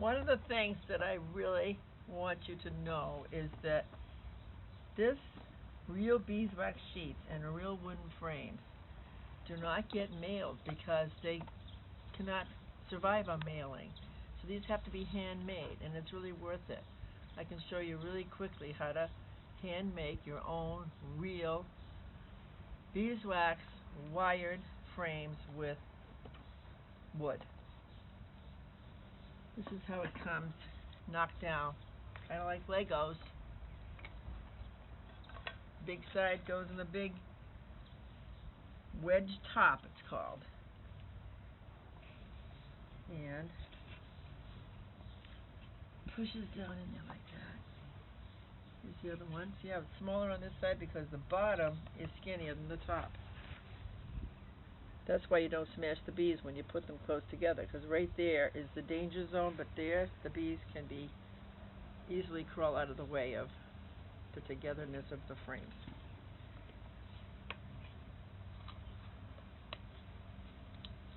One of the things that I really want you to know is that this real beeswax sheets and real wooden frames do not get mailed because they cannot survive on mailing. So these have to be handmade, and it's really worth it. I can show you really quickly how to hand make your own real beeswax wired frames with wood. This is how it comes knocked down, kind of like Legos. Big side goes in the big wedge top, it's called. And pushes down in there like that. Here's the other one. See how it's smaller on this side because the bottom is skinnier than the top. That's why you don't smash the bees when you put them close together, because right there is the danger zone, but there the bees can be easily crawl out of the way of the togetherness of the frames.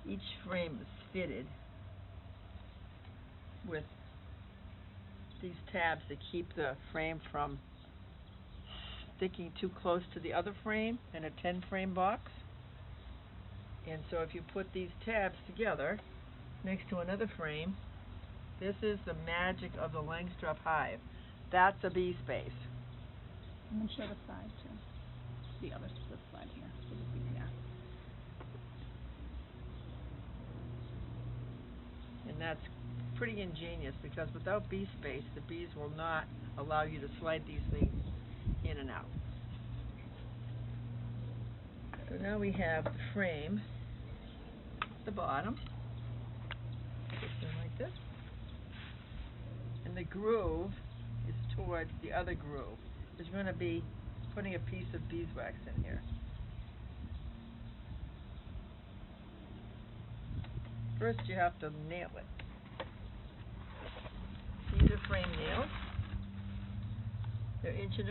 Each frame is fitted with these tabs that keep the frame from sticking too close to the other frame in a 10-frame box. And so if you put these tabs together next to another frame, this is the magic of the Langstroth hive. That's a bee space. I'm going to show the side too. The other side here. So the bee, yeah. And that's pretty ingenious because without bee space, the bees will not allow you to slide these things in and out. So now we have the frame at the bottom, something like this, and the groove is towards the other groove. There's going to be putting a piece of beeswax in here. First you have to nail it. These are frame nails. They're 1.25 inches,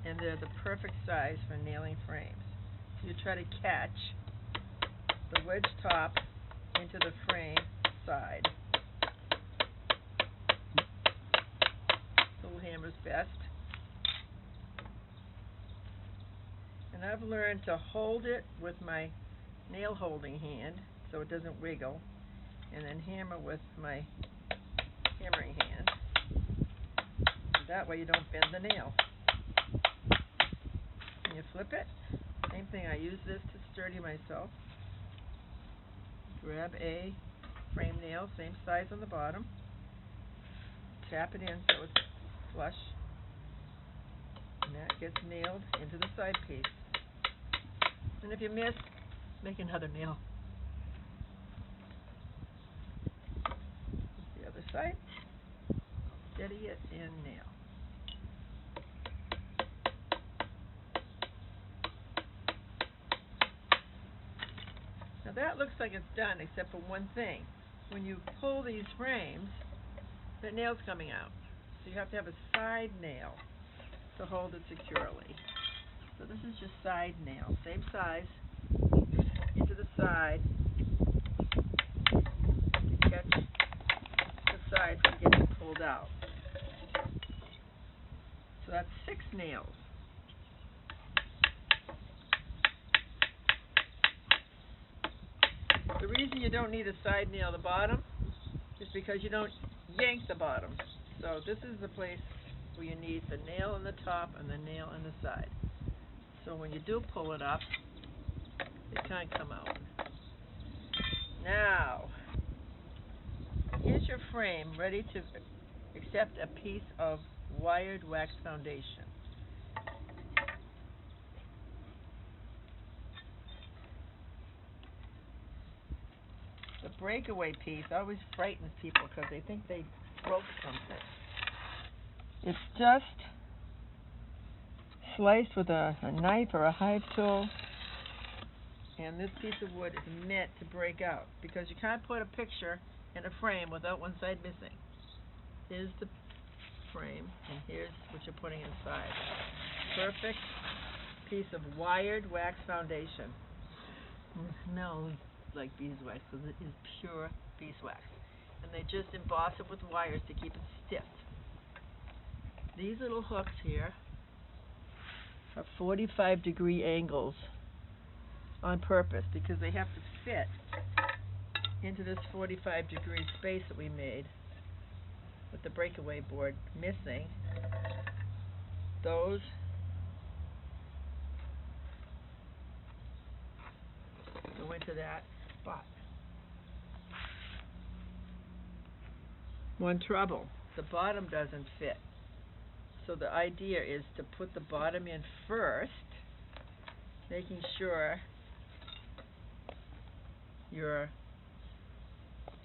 and they're the perfect size for nailing frames. So you try to catch the wedge top into the frame side. Little hammer's best. And I've learned to hold it with my nail holding hand so it doesn't wiggle, and then hammer with my hammering hand. And that way you don't bend the nail. And you flip it. Same thing, I use this to sturdy myself. Grab a frame nail, same size on the bottom. Tap it in so it's flush. And that gets nailed into the side piece. And if you miss, make another nail. The other side. Steady it and nail. Now that looks like it's done except for one thing. When you pull these frames, the nail's coming out. So you have to have a side nail to hold it securely. So this is just side nail, same size, into the side, to catch the side from getting pulled out. So that's 6 nails. The reason you don't need a side nail at the bottom is because you don't yank the bottom. So this is the place where you need the nail on the top and the nail on the side. So when you do pull it up, it can't come out. Now, here's your frame ready to accept a piece of wired wax foundation. The breakaway piece always frightens people because they think they broke something. It's just sliced with a knife or a hive tool, and this piece of wood is meant to break out because you can't put a picture in a frame without one side missing. Here's the frame, and here's what you're putting inside. Perfect piece of wired wax foundation. And it smells like beeswax because it is pure beeswax. And they just emboss it with wires to keep it stiff. These little hooks here are 45-degree angles on purpose because they have to fit into this 45-degree space that we made with the breakaway board missing. Those go into that spot. One trouble, the bottom doesn't fit. So the idea is to put the bottom in first, making sure your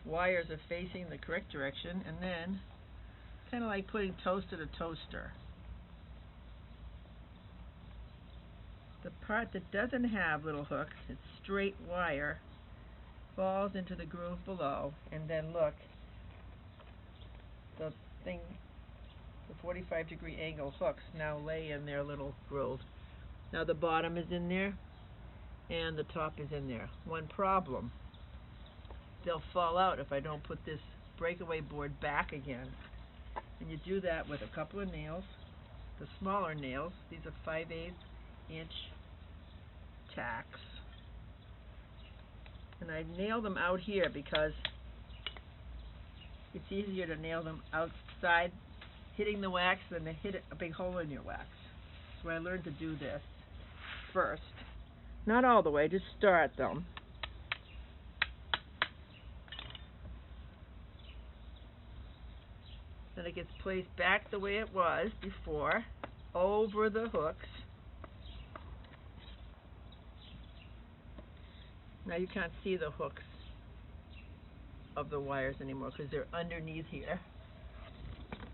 wires are facing the correct direction, and then kind of like putting toast in a toaster. The part that doesn't have little hooks, it's straight wire, falls into the groove below, and then look, the thing, the 45-degree angle hooks now lay in their little groove. Now the bottom is in there, and the top is in there. One problem, they'll fall out if I don't put this breakaway board back again. And you do that with a couple of nails, the smaller nails. These are 5/8 inch tacks. And I nail them out here because it's easier to nail them outside hitting the wax than to hit a big hole in your wax. So I learned to do this first. Not all the way, just start them. Then it gets placed back the way it was before, over the hooks. Now you can't see the hooks of the wires anymore because they're underneath here.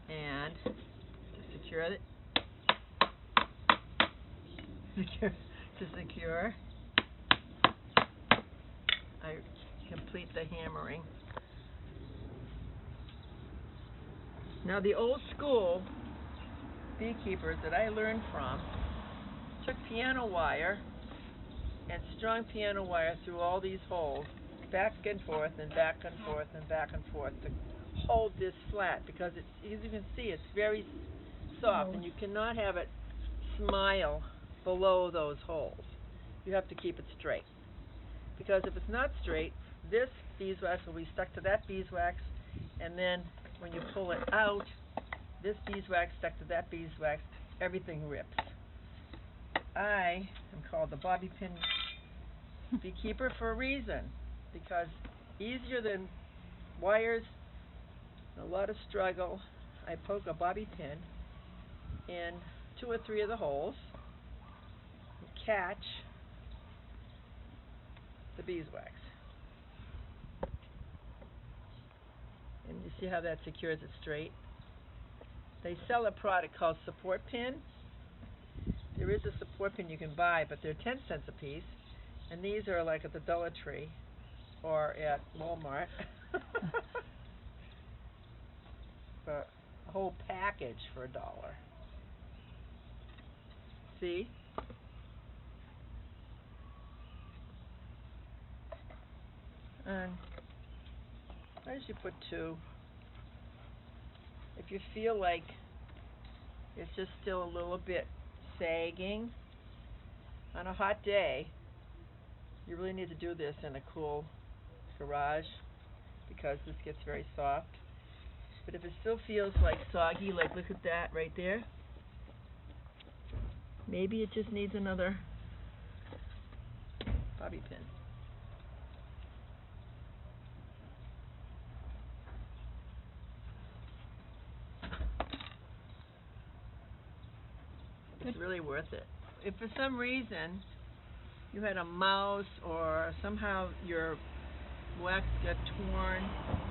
And to secure it, I complete the hammering. Now the old school beekeepers that I learned from took piano wire and strung piano wire through all these holes, back and forth and back and forth and back and forth to hold this flat, because it's, as you can see, it's very soft and you cannot have it smile below those holes. You have to keep it straight, because if it's not straight, this beeswax will be stuck to that beeswax, and then when you pull it out, this beeswax stuck to that beeswax, everything rips. I am called the bobby pin beekeeper for a reason, because easier than wires, a lot of struggle, I poke a bobby pin in 2 or 3 of the holes and catch the beeswax. And you see how that secures it straight? They sell a product called support pin. There is a support pin you can buy, but they're 10 cents a piece, and these are like at the Dollar Tree or at Walmart. A whole package for $1. See? And I usually put 2. If you feel like it's just still a little bit sagging on a hot day, you really need to do this in a cool garage because this gets very soft. But if it still feels like soggy, like look at that right there, maybe it just needs another bobby pin. It's really worth it. If for some reason you had a mouse or somehow your wax got torn,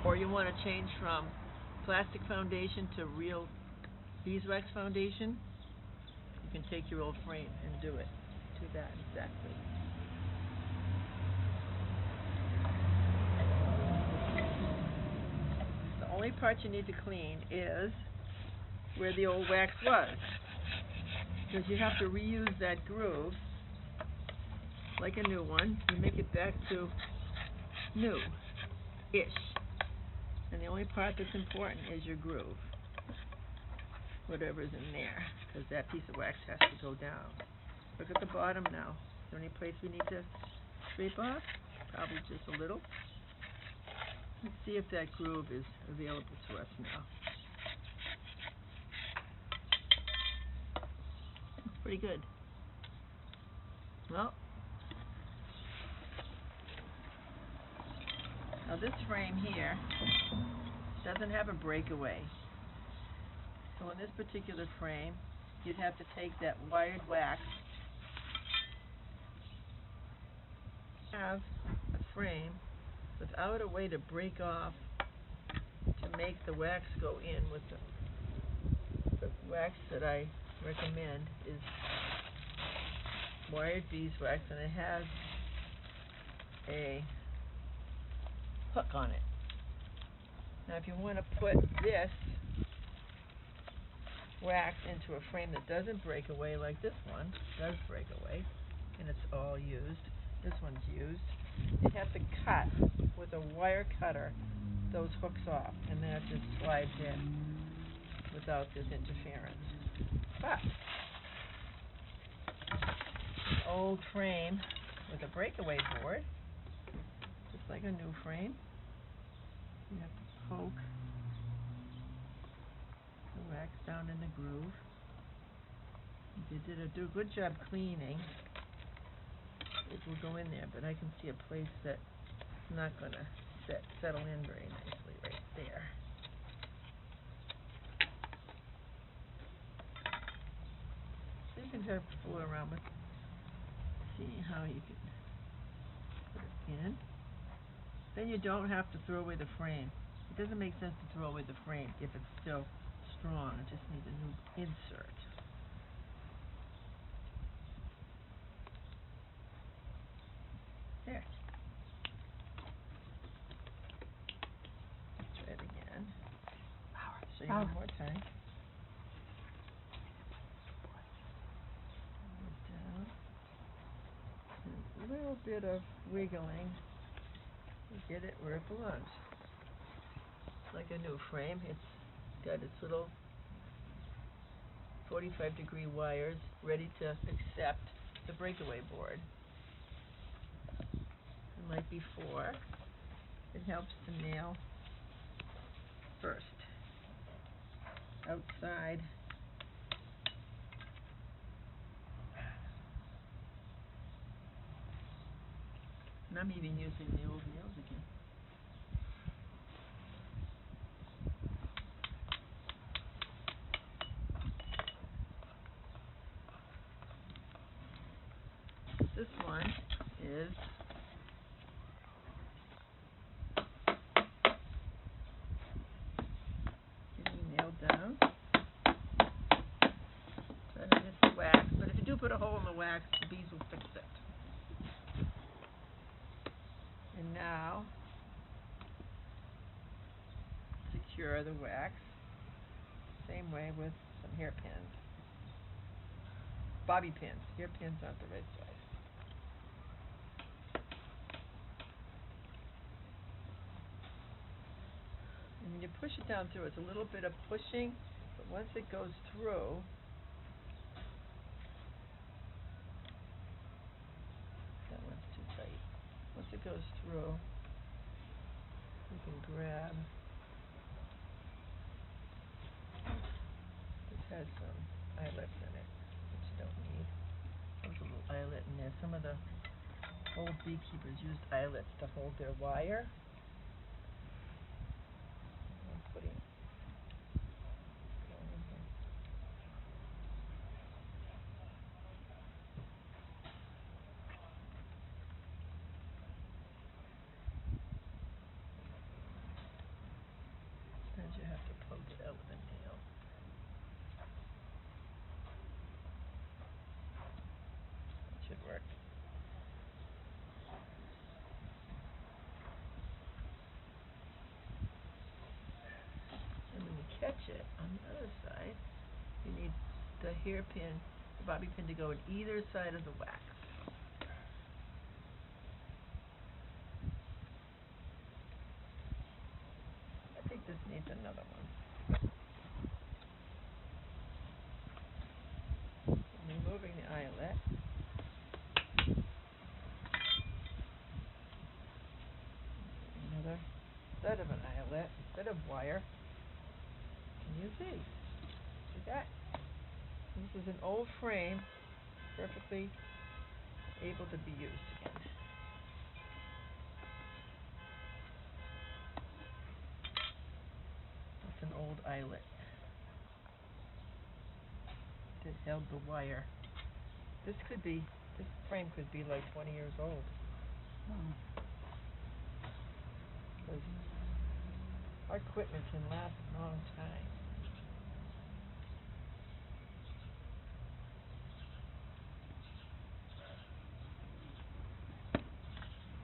or you want to change from plastic foundation to real beeswax foundation, you can take your old frame and do it to that exactly. The only part you need to clean is where the old wax was, because you have to reuse that groove like a new one. You make it back to new-ish. And the only part that's important is your groove, whatever's in there, because that piece of wax has to go down. Look at the bottom now. Is there any place we need to scrape off? Probably just a little. Let's see if that groove is available to us now. Pretty good. Well, now this frame here doesn't have a breakaway. So in this particular frame, you'd have to take that wired wax, have a frame without a way to break off to make the wax go in with the wax that I recommend is wired beeswax, and it has a hook on it. Now if you want to put this wax into a frame that doesn't break away, like this one does break away and it's all used, this one's used, you'd have to cut with a wire cutter those hooks off, and that just slides in without this interference. But an old frame with a breakaway board, just like a new frame, you have to poke the wax down in the groove. If you did a good job cleaning, it will go in there, but I can see a place that's not going to settle in very nicely right there. So you can try to fool around with seeing how you can put it in. Then you don't have to throw away the frame. It doesn't make sense to throw away the frame if it's still strong. It just needs a new insert. There. Try it again. Show you one more time. Down. And a little bit of wiggling to get it where it belongs. It's like a new frame. It's got its little 45-degree wires ready to accept the breakaway board. And like before, it helps to nail first outside and I'm even using the old nails again. This one is getting nailed down. Try to miss the wax, but if you do put a hole in the wax, the bees will fix it. And now, secure the wax. Same way with some hairpins. Bobby pins. Hairpins aren't the right size. And when you push it down through, it's a little bit of pushing, but once it goes through, that one's too tight. Once it goes through, you can grab, this has some eyelets in it, which you don't need. There's a little eyelet in there. Some of the old beekeepers used eyelets to hold their wire. I'm putting it in here. And you have to poke it out with a nail. It should work. And when you catch it on the other side, you need the hairpin, the bobby pin to go on either side of the wax. needs another one. Removing the eyelet. Another set of an eyelet, bit of wire. Can you see? See that? This is an old frame, perfectly able to be used again. That's an old eyelet that held the wire. This frame could be like 20 years old. Wow. 'Cause our equipment can last a long time.